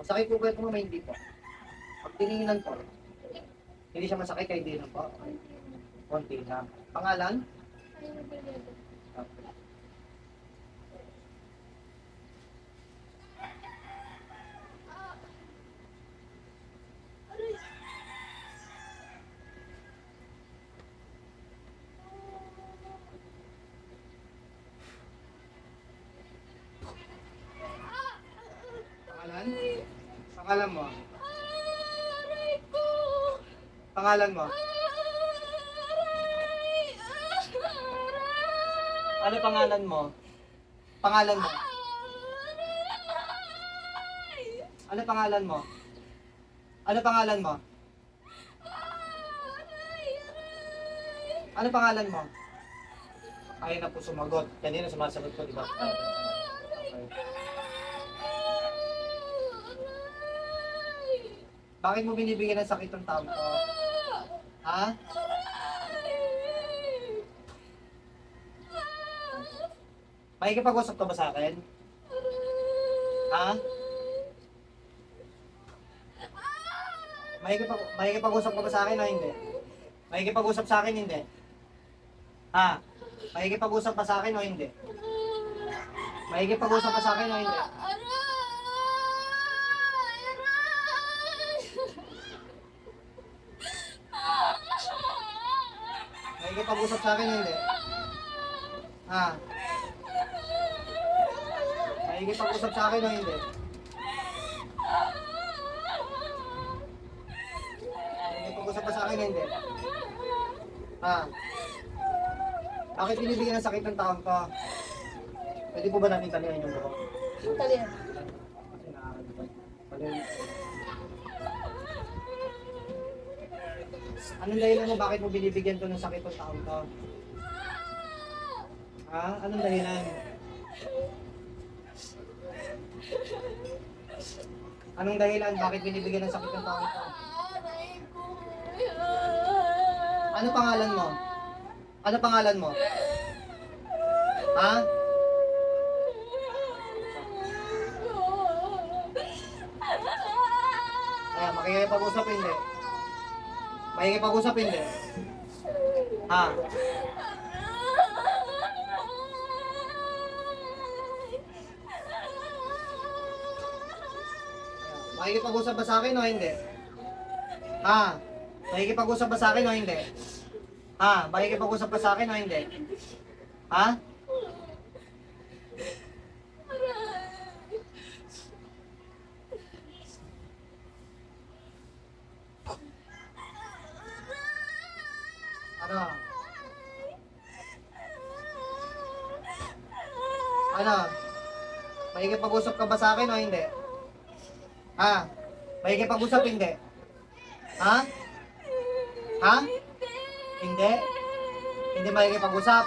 Masakit po ba ito mama? Hindi po. Pag tinignan po, hindi siya masakit kahit hindi na po. Konti lang. Pangalan? Okay. Pangalan? Pangalan mo? Aray ko! Pangalan mo? Aray! Aray! Ano pangalan mo? Pangalan mo? Aray! Ano pangalan mo? Ano pangalan mo? Aray! Aray! Ano pangalan mo? Ayaw na po sumagot. Kanina sumasagot ko, di ba? Aray Okay. ko! Aray! Bakit mo binibigyan ng sakit ng tao ko? Ha? Aray! Makikipag-usap ka ba sa akin? Ha? Makikipag-usap ka ba sa akin o hindi? Makikipag-usap sa akin, hindi? Ha? Makikipag-usap pa sa akin o hindi? Makikipag-usap pa sa akin o hindi? Makikipag-usap sa akin o hindi? Ha? Makikipag-usap sa akin o hindi? Makikipag-usap pa sa akin o hindi? Ha? Bakit binibigyan ng sakit ng taon ko? Pwede po ba natin talihan yung buhok? Talihan. Kasi nakakalipat. Talihan. Anong dahilan mo bakit mo binibigyan to ng sakit ng taon ko? Ha? Anong dahilan? Anong dahilan bakit binibigyan ng sakit ng taon ko? Aray ko! Ano pangalan mo? Ano pangalan mo? Ha? Kaya makikipag-usap hindi? Makikipag-usap hindi? Ha? Makikipag-usap ba sa akin o hindi? Ha? Makikipag-usap ba sa akin o hindi? Ha? Makikipag-usap ba sa akin o hindi? Ha? Ano? Ano? Makikipag-usap ka ba sa akin o hindi? Ha? Makikipag-usap hindi? Ha? Ha? Hindi? Hindi makikipag-usap?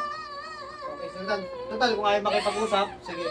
Okay, so total kung ayaw makipag-usap, sige.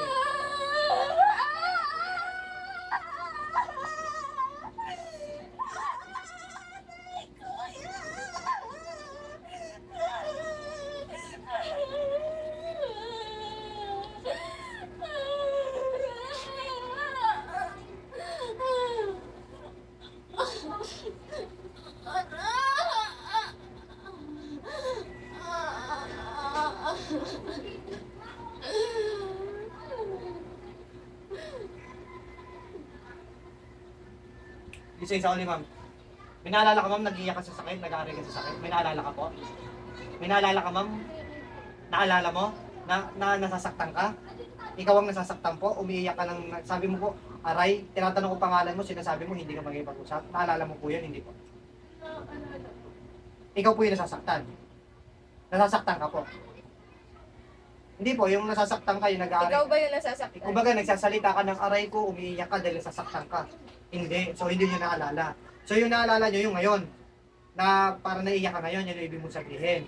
Isa-isa ulit, ma'am. May naalala ka, ma'am, nag-iiyak ka sa sakit, nag-aaral ka sa sakit. May naalala ka po? May naalala ka, ma'am? Naalala mo? Na nasasaktan ka? Ikaw ang nasasaktan po? Umiiyak ka ng, sabi mo po, aray, tinatanong ko pangalan mo, sinasabi mo, hindi ka magkipag-usap. Naalala mo po yun, hindi po? Ikaw po yung nasasaktan. Nasasaktan ka po. Hindi po, yung nasasaktan ka, yung nag-aaral. Ikaw ba yung nasasaktan? Kumbaga, nagsasalita ka ng aray ko, umiiyak ka dahil nasasaktan ka. Hindi. So, hindi nyo naalala. So, yung naalala nyo yung ngayon. Na para naiiyak ka ngayon, yun yung ibig mong sabihin.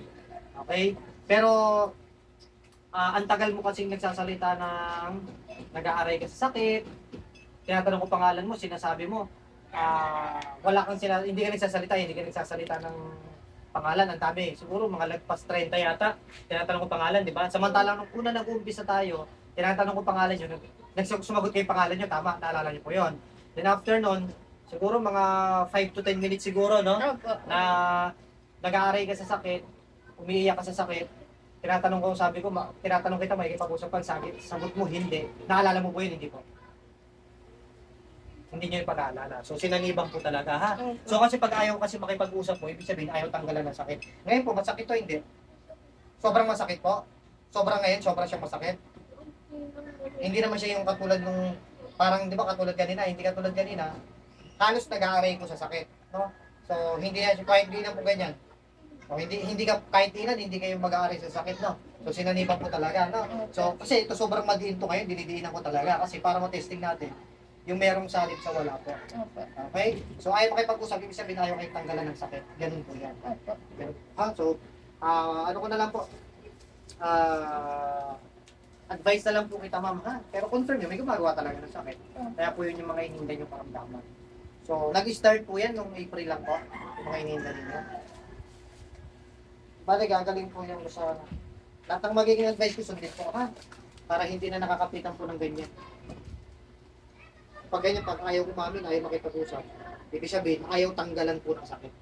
Okay? Pero, ang tagal mo kasing nagsasalita ng nag-aaray ka sa sakit, tinatanong ko pangalan mo, sinasabi mo, wala kang hindi ka nagsasalita ng pangalan, ang dami. Siguro mga lagpas 30 yata, tinatanong ko pangalan, di ba? Samantalang nung una nag-uumpisa tayo, tinatanong ko pangalan nyo, sumagot kayo pangalan nyo, tama, naalala nyo po yon. Then after nun, siguro mga 5 to 10 minutes siguro, no? Opo. Na nag-aaray ka sa sakit, umiiyak ka sa sakit, tinatanong ko, sabi ko, tinatanong kita, makikipag-usapan, sagot mo, hindi. Naalala mo po yun, hindi po? Hindi nyo yung pag-aalala. So, sinanibang po talaga, ha? Opo. So, kasi pag ayaw kasi makipag-usap mo, ibig sabihin, ayaw tanggalan ng sakit. Ngayon po, masakit to, hindi? Sobrang masakit po? Sobrang ngayon, sobrang siyang masakit? Hindi naman siya yung katulad nung, parang, di ba, katulad kanina, hindi katulad kanina, halos nag-aaray ko sa sakit, no? So, hindi yan, kahit di na po ganyan. O, hindi ka, kahit ilan, hindi kayo mag-aaray sa sakit, no? So, sinanipan ko talaga, no? So, kasi ito sobrang madiin to ngayon, dinidiinan ko talaga, kasi para ma-testing natin, yung merong salib sa wala po. Opo. Okay? So, ayaw makipag-usap, ibig sabihin ayaw kayong tanggalan ng sakit. Ganun po yan. Opo. Ganun. Ha? So, ano ko na lang po, advice na lang po kita, ma'am, ha? Pero confirm nyo, may gumagawa talaga ng sakit. Kaya po yun yung mga ininda nyo karamdaman. So, nag-start po yan nung April lang po, yung mga ininda ninyo. Bale, gagaling po yan sa... Lahat ng magiging advice ko, sundin po, ha? Para hindi na nakakapitan po ng ganyan. Pag ganyan, pag ayaw umamin, ayaw makipag-usap, ibig sabihin, ayaw tanggalan po ng sakit.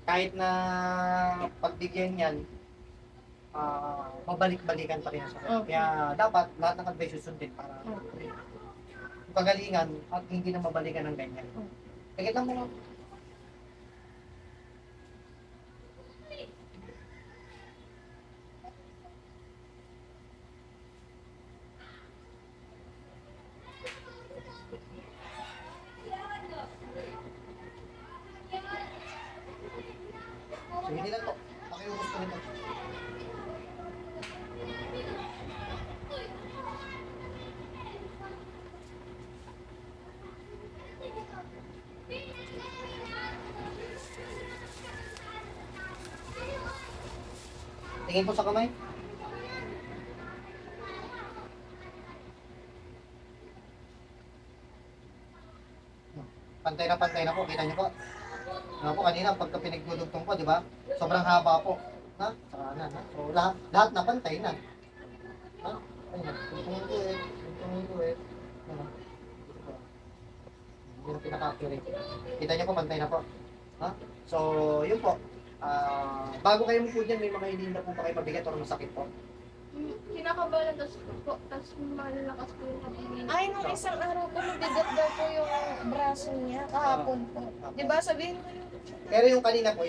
Kahit na pagbigyan yan, mabalik-balikan pa rin ang sakit. Okay. Kaya dapat lahat ng advice susundin para pagalingan at hindi na mabalikan ng ganyan. Kaya lang mo. So, hindi lang to. Pakiubos ko nito. Tingin po sa kamay. Pantay na po. Kita niyo po. Ano po kanina, pagka pinagdudugtong po, di ba? Sobrang haba po. Ha? Sa kanan, ha? So, lahat na pantay na. Ha? Ayun, tungtungin ko eh. Tungtungin ko eh. Ano? Dito po. Hindi na pinaka-accurate. Kita niyo po, pantay na po. Ha? So, yun po. Bago kayo po dyan, may mga ininda po pa kayo mabigat o masakit po. Kinakabalan po, tapos malalakas po yung kapingin. Ay, nung isang araw po, mabigat daw po yung braso niya, kahapon po. Di ba, sabihin mo yung... Pero yung kanina po,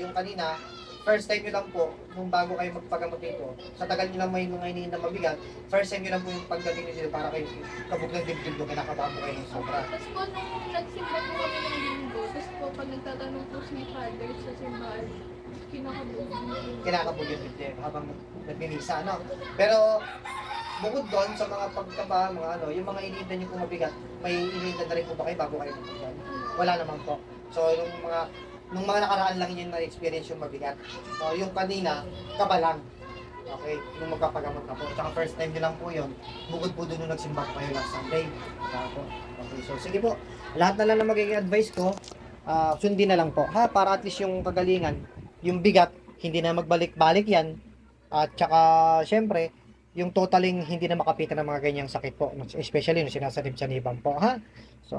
first time nyo lang po, nung bago kayo magpagamot dito, sa tagal nyo lang may mga iniinda mabigat, first time nyo lang po yung pagdating nyo dito para kayo kabog ng dibdib nyo, kinakabahan po kayo ng sobra. Tapos po, nung nagsimba po kami ng linggo, tapos po, pag nagtatanong po si Father sa simbahan, kinakabog. Kinakabog yung dibdib habang nagminisa, no? Pero, bukod doon sa mga pagkaba, mga ano, yung mga iniinda nyo po mabigat, may iniinda na rin po ba kayo bago kayo magpagamot? Wala naman po. So, nung mga nakaraan lang yun na-experience yung mabigat. So, yung kanina, kaba lang. Okay, nung magpapagamot na po. Tsaka first time nyo lang po yun. Bukod po doon nung nagsimba po kayo last Sunday. Okay, so sige po. Lahat na lang na magiging advice ko, sundin na lang po. Ha, para at least yung kagalingan, yung bigat, hindi na magbalik-balik yan. At tsaka, syempre, yung totaling hindi na makapitan ng mga ganyang sakit po. Especially nung sinasanib-saniban po. Ha? So,